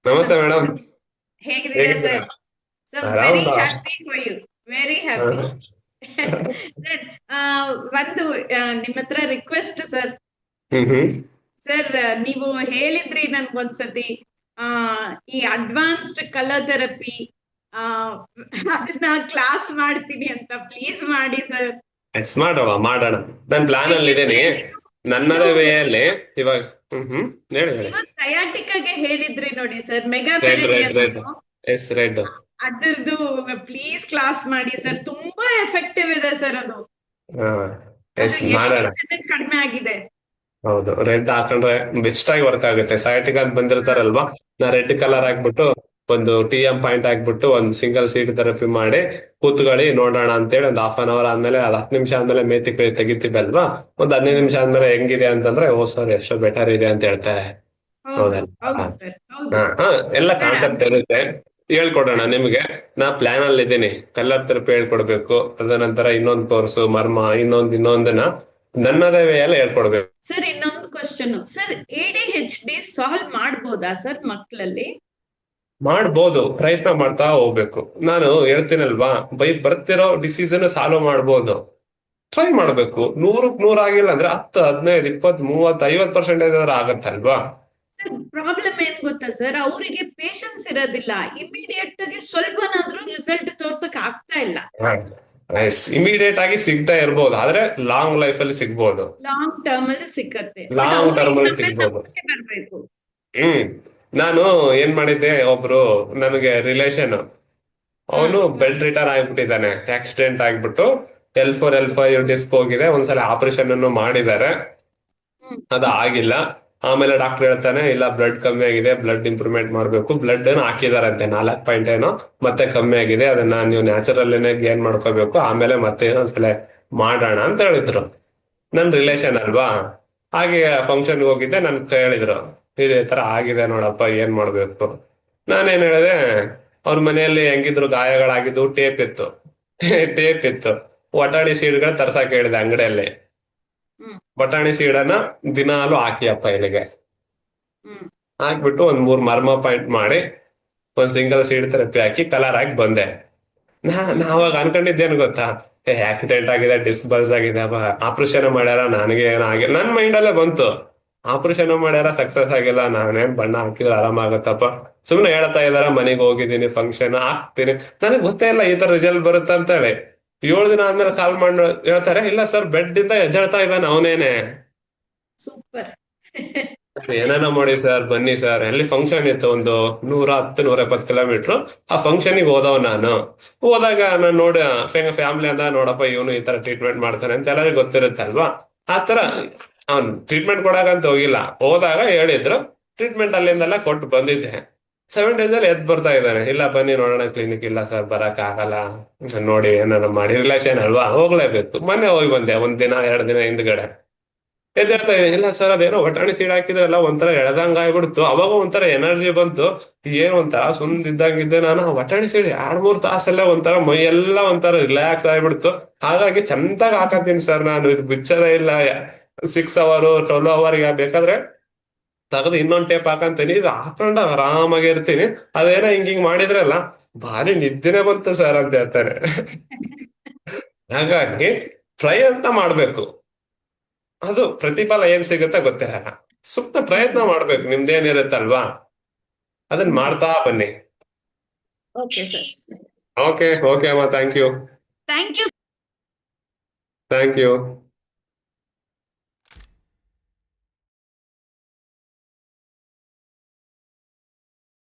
ನಮಸ್ತೆ ಮೇಡಮ್. ಹೇಗಿದ್ದೀರಾ ಹೇಗಿದ್ದೀರಾ? ಸರ್? ಸೊ ವೆರಿ ಆರಾಮ. Happy for you. Very happy. Sir, ಒಂದು ನಿಮ್ಮ ಹತ್ರ ರಿಕ್ವೆಸ್ಟ್ ಸರ್. ಹ್ಮ್. ಸರ್, ನೀವು ಹೇಳಿದ್ರಿ ನನ್ಗೊಂದ್ಸತಿ ಆ ಈ ಅಡ್ವಾನ್ಸ್ಡ್ ಕಲರ್ ಥೆರಪಿ ಆ ಅದನ್ನ ಕ್ಲಾಸ್ ಮಾಡ್ತೀನಿ ಅಂತ. ಪ್ಲೀಸ್ ಮಾಡಿ ಸರ್. ಎಸ್ ಮಾಡುವ ಮಾಡೋಣ. ನಾನು ಪ್ಲಾನ್ ಅಲ್ಲಿ ಇದ್ದೇನೆ. ಯಾಕೆಂದ್ರೆ ಇದು ನನ್ನದೇ ವೇ ಅಲ್ಲಿ ಇವಾಗ. ಹ್ಮ್. ಹೇಳಿ ಹೇಳಿ. ನೀವು ಸಯಾಟಿಕಾಗೆ ಹೇಳಿದ್ರಿ ನೋಡಿ sir, mega red therapy red red. ಅಂತ. Yes red. ಅದ್ರದ್ದು ಪ್ಲೀಸ್ ಕ್ಲಾಸ್ ಮಾಡಿ ಸರ್. ತುಂಬಾ ಎಫೆಕ್ಟಿವ್ ಇದೆ ಸರ್ ಅದು. ಹಾ. ಅದು ಎಸ್ ಎಷ್ಟು ಮಾಡೋಣ. ಪರ್ಸೆಂಟೇಜ್ ಕಡಿಮೆ ಆಗಿದೆ? ಹೌದು, ರೆಡ್ ಹಾಕೊಂಡ್ರೆ ಬೆಸ್ಟ್ ಆಗಿ ವರ್ಕ್ ಆಗುತ್ತೆ. ಸಯಾಟಿಕ್ ಅಂತ ಬಂದಿರ್ತಾರಲ್ವಾ, ನಾ ರೆಡ್ ಕಲರ್ ಹೌದು. ಹಾಕ್ಬಿಟ್ಟು ಒಂದು TM ಪಾಯಿಂಟ್ ಹಾಕ್ಬಿಟ್ಟು ಒಂದು ಸಿಂಗಲ್ ಸೀಟ್ ಥೆರಪಿ ಮಾಡಿ ಕೂತ್ಕೊಳ್ಳಿ ನೋಡೋಣ ಅಂತೇಳಿ ಒಂದು ½ ಆದ್ಮೇಲೆ, ಅದು 10 ನಿಮಿಷ ಆದ್ಮೇಲೆ ಮೇತಿ ಕೈ ತೆಗಿತೀವಿ ಅಲ್ವಾ, ಒಂದು 15 ನಿಮಿಷ ಆದ್ಮೇಲೆ ಹೆಂಗಿದೆ ಅಂತಂದ್ರೆ, ಓ ಸರ್ ಎಷ್ಟೋ ಬೆಟರ್ ಇದೆ ಅಂತ ಹೇಳ್ತಾರೆ. ಹೌದು ಹೌದಲ್ವಾ? ಹೌದು ಸರ್, ಹೌದು. ಹಾ ಹಾ. ಎಲ್ಲ ಸರ್, ಕಾನ್ಸೆಪ್ಟ್ ಇರುತ್ತೆ. ಹೇಳ್ಕೊಡೋಣ ನಿಮ್ಗೆ. ನಾ ಪ್ಲಾನ್ ಅಲ್ಲಿ ಇದ್ದೀನಿ. ಕಲರ್ ಥೆರಪಿ ಹೇಳ್ಕೊಡ್ಬೇಕು, ತದನಂತರ ಇನ್ನೊಂದು ಕೋರ್ಸು ಮರ್ಮ, ಇನ್ನೊಂದನ್ನ ನನ್ನದೇ ವೇ ಎಲ್ಲ ಹೇಳ್ಕೊಡ್ಬೇಕು. ಸರ್, ಇನ್ನೊಂದು ಕ್ವಶನ್ ಸರ್. ADHD ಸಾಲ್ವ್ ಮಾಡ್ಬೋದಾ ಸರ್ ಮಕ್ಕಳಲ್ಲಿ? ಮಾಡ್ಬೋದು, ಪ್ರಯತ್ನ ಮಾಡ್ತಾ ಹೋಗ್ಬೇಕು. ನಾನು ಹೇಳ್ತೀನಲ್ವಾ, ಬರ್ತಿರೋ ಡಿಸೀಸನ್ ಸಾಲ್ವ್ ಮಾಡ್ಬೋದು. ಟ್ರೈ ಹ್ಮ್. ಮಾಡ್ಬೇಕು. 100ಕ್ಕೆ 100 ಆಗಿಲ್ಲ ಅಂದ್ರೆ 10, 15, 20, 30, 50% ಆದ್ರೂ ಆಗತ್ತಲ್ವಾ? ಸರ್, ಪ್ರಾಬ್ಲಮ್ ಏನ್ ಗೊತ್ತಾ ಸರ್, ಅವರಿಗೆ ಪೇಶನ್ಸ್ ಇರೋದಿಲ್ಲ. ಇಮಿಡಿಯೇಟ್ ಆಗಿ ಸ್ವಲ್ಪನಾದ್ರೂ ರಿಸಲ್ಟ್ ತೋರ್ಸಕ್ ಆಗ್ತಾ ಇಲ್ಲ. ಇಮಿಡಿಯೇಟ್ ಆಗಿ ಸಿಗ್ತಾ ಇರ್ಬೋದು, ಆದ್ರೆ ಲಾಂಗ್ ಲೈಫ್ ಅಲ್ಲಿ ಸಿಗ್ಬೋದು. ಲಾಂಗ್ ಟರ್ಮ್ ಅಲ್ಲಿ ಸಿಕ್ಕತ್ತೆ, ಬಟ್ ಲಾಂಗ್ ಟರ್ಮ್ ಅವ್ರಿಗೆ ಅಲ್ಲಿ ಮಾತ್ರ ಸಿಗ್ಬೋದು. ನಂಬಿಕೆ ಬರ್ಬೇಕು. ಹ್ಮ್. ನಾನು ಏನ್ ಮಾಡಿದ್ದೆ, ಒಬ್ರು ನನಗೆ ರಿಲೇಷನ್, ಹ್ಮ್. ಅವನು ಬೆಡ್ ರಿಟರ್ನ್ ಆಗ್ಬಿಟ್ಟಿದ್ದಾನೆ. ಆಕ್ಸಿಡೆಂಟ್ ಆಗ್ಬಿಟ್ಟು L4 L5 ಡಿಸ್ಕ್ ಹೋಗಿದೆ. ಒಂದ್ಸಲ ಆಪರೇಷನ್ ಅನ್ನು ಮಾಡಿದ್ದಾರೆ, ಹ್ಮ್. ಅದು ಆಗಿಲ್ಲ. ಆಮೇಲೆ ಡಾಕ್ಟರ್ ಹೇಳ್ತಾನೆ, ಇಲ್ಲ ಬ್ಲಡ್ ಕಮ್ಮಿ ಆಗಿದೆ, ಬ್ಲಡ್ ಇಂಪ್ರೂವ್ಮೆಂಟ್ ಮಾಡಬೇಕು. ಬ್ಲಡ್ ಏನೋ ಹಾಕಿದಾರಂತೆ 4 ಪಾಯಿಂಟ್ ಏನೋ, ಮತ್ತೆ ಕಮ್ಮಿ ಆಗಿದೆ, ಅದನ್ನ ನೀವು ನ್ಯಾಚುರಲ್ ಗೇನ್ ಮಾಡ್ಕೋಬೇಕು, ಆಮೇಲೆ ಮತ್ತೆ ಒಂದ್ಸಲ ಮಾಡೋಣ ಅಂತ ಹೇಳಿದ್ರು. ನನ್ ರಿಲೇಷನ್ ಅಲ್ವಾ. ಹಾಗೆ ಫಂಕ್ಷನ್ಗೆ ಹೋಗಿದ್ದೆ, ನನ್ ಹೇಳಿದ್ರು, ಇದೇ ತರ ಆಗಿದೆ ನೋಡಪ್ಪ, ಏನ್ ಮಾಡ್ಬೇಕು. ನಾನೇನ್ ಹೇಳಿದೆ, ಅವ್ರ ಮನೆಯಲ್ಲಿ ಹೆಂಗಿದ್ರು ಗಾಯಗಳಾಗಿದ್ದು, ಟೇಪ್ ಇತ್ತು. ಟೇಪ್ ಇತ್ತು. ವಟಾಣಿ ಸೀಡ್ಗಳು ತರ್ಸಕ್ ಹೇಳಿದೆ ಅಂಗಡಿಯಲ್ಲಿ. ಹ್ಮ್. ಬಟಾಣಿ ಸೀಡನ್ನ ದಿನಾಲು ಹಾಕಿಯಪ್ಪ ಇಲ್ಲಿಗೆ. ಹ್ಮ್. ಹಾಕ್ಬಿಟ್ಟು ಒಂದ್ 3 ಮರ್ಮ ಪಾಯಿಂಟ್ ಮಾಡಿ ಒಂದ್ ಸಿಂಗಲ್ ಸೀಡ್ ಥೆರಪಿ ಹಾಕಿ ಕಲರ್ ಹಾಕಿ ಬಂದೆ. ಹ್ಮ್. ನಾವಾಗ ಅನ್ಕೊಂಡಿದ್ದೇನು ಗೊತ್ತಾ, ಆಕ್ಸಿಡೆಂಟ್ ಆಗಿದೆ, ಡಿಸ್ಕ್ ಬರ್ಸ್ ಆಗಿದೆ, ಆಪರೇಷನ್ ಮಾಡ್ಯಾರ, ನನಗೆ ಏನೋ ಆಗಿಲ್ಲ. ನನ್ ಮೈಂಡ್ ಅಲ್ಲೇ ಬಂತು, ಆಪರೇಷನ್ ಮಾಡ್ಯಾರ, ಸಕ್ಸಸ್ ಆಗಿಲ್ಲ, ನಾನೇನ್ ಬಣ್ಣ ಹಾಕಿದ್ರೆ ಆರಾಮಾಗತ್ತಪ್ಪ. ಸುಮ್ನೆ ಹೇಳ್ತಾ ಇದಾರ, ಮನೆಗೆ ಹೋಗಿದ್ದೀನಿ, ಫಂಕ್ಷನ್ ಹಾಕ್ತೀನಿ. ನನಗೆ ಗೊತ್ತೇ ಇಲ್ಲ ಈ ತರ ರಿಸಲ್ಟ್ ಬರುತ್ತೆ ಅಂತ ಹೇಳಿ. 7 ದಿನ ಆದ್ಮೇಲೆ ಹ್ಮ್. ಕಾಲ್ ಮಾಡಿ ಹೇಳ್ತಾರೆ, ಇಲ್ಲ ಸರ್ ಬೆಡ್ ಇಂದ ಎದ್ದೇಳ್ತಾ ಇದ್ದಾನೆ ಅವನೇನೆ. ಸೂಪರ್. ಏನೇನೋ ಮಾಡಿ ಸರ್, ಬನ್ನಿ ಸರ್. ಎಲ್ಲಿ ಫಂಕ್ಷನ್ ಇತ್ತು, ಒಂದು 110-120 ಕಿಲೋಮೀಟರ್. ಆ ಫಂಕ್ಷನಿಗೆ ಹೋದವ್ ನಾನು. ಹೋದಾಗ ನಾನು ನೋಡಿ, ಫ್ಯಾಮಿಲಿ ಅಂತ ನೋಡಪ್ಪ, ಇವನು ಈ ತರ ಟ್ರೀಟ್ಮೆಂಟ್ ಮಾಡ್ತಾನೆ ಅಂತ ಎಲ್ಲರಿಗೂ ಗೊತ್ತಿರುತ್ತಲ್ವಾ. ಆ ತರ ಹ್ಮ್. ಅವ್ನು ಟ್ರೀಟ್ಮೆಂಟ್ ಕೊಡಕಂತ ಹೋಗಿಲ್ಲ, ಹೋದಾಗ ಹೇಳಿದ್ರು. ಟ್ರೀಟ್ಮೆಂಟ್ ಅಲ್ಲಿಂದೆಲ್ಲ ಕೊಟ್ಟು ಬಂದಿದ್ದೆ. 7 ಡೇಸ್ ಅಲ್ಲಿ ಎದ್ ಬರ್ತಾ ಇದ್ದಾನೆ. ಇಲ್ಲ ಬನ್ನಿ ನೋಡೋಣ ಕ್ಲಿನಿಕ್. ಇಲ್ಲ ಸರ್ ಬರಕ್ ಆಗಲ್ಲ, ನೋಡಿ ಏನಾರ ಮಾಡಿ, ರಿಲೇಷನ್ ಅಲ್ವಾ, ಹೋಗ್ಲೇಬೇಕು. ಮೊನ್ನೆ ಹೋಗಿ ಬಂದೆ, 1 ದಿನ 2 ದಿನ ಹಿಂದ್ಗಡೆ. ಎದ್ದೇಳ್ತಾ ಇದ್ದೀನಿ, ಇಲ್ಲ ಸರ್ ಅದೇನೋ ಬಟಾಣಿ ಸೀಡ್ ಹಾಕಿದ್ರಲ್ಲ, ಒಂಥರ ಎಳ್ದಂಗ ಆಗ್ಬಿಡ್ತು. ಅವಾಗ ಒಂಥರ ಎನರ್ಜಿ ಬಂತು. ಏನ್ ಒಂಥರ ಸುಂದಿದ್ದಂಗಿದ್ದೆ ನಾನು. ಆ ಬಟಾಣಿ ಸೀಡ್ 2-3 ತಾಸಲ್ಲೇ ಒಂಥರ ಮೈ ಎಲ್ಲ ಒಂಥರ ರಿಲ್ಯಾಕ್ಸ್ ಆಗ್ಬಿಡ್ತು. ಹಾಗಾಗಿ ಚಂದಾಗ್ ಹಾಕತ್ತೀನಿ ಸರ್, ನಾನು ಇದು ಬಿಚ್ಚದೇ ಇಲ್ಲ. 6 ಅವರ್ 12 ಅವರ್ ಬೇಕಾದ್ರೆ ತೆಗೆದು ಇನ್ನೊಂದ್ ಟೇಪ್ ಹಾಕಂತೀನಿ, ಇದು ಹಾಕೊಂಡು ಆರಾಮಾಗಿ ಇರ್ತೀನಿ. ಅದೇನೋ ಹಿಂಗ್ ಮಾಡಿದ್ರಲ್ಲ, ಭಾರಿ ನಿದ್ದೆನೆ ಬಂತು ಸರ್ ಅಂತ ಹೇಳ್ತಾರೆ. ಹಾಗಾಗಿ ಪ್ರಯತ್ನ ಮಾಡ್ಬೇಕು. ಅದು ಪ್ರತಿಫಲ ಏನ್ ಸಿಗುತ್ತೆ ಗೊತ್ತಿರಲ್ಲ. ಸುತ್ತ ಪ್ರಯತ್ನ ಮಾಡ್ಬೇಕು, ನಿಮ್ದೇನಿರುತ್ತಲ್ವಾ ಅದನ್ನ ಮಾಡ್ತಾ ಬನ್ನಿ. Okay sir. ಓಕೆ ಓಕೆ ಅಮ್ಮ, thank you. Thank you. Thank you.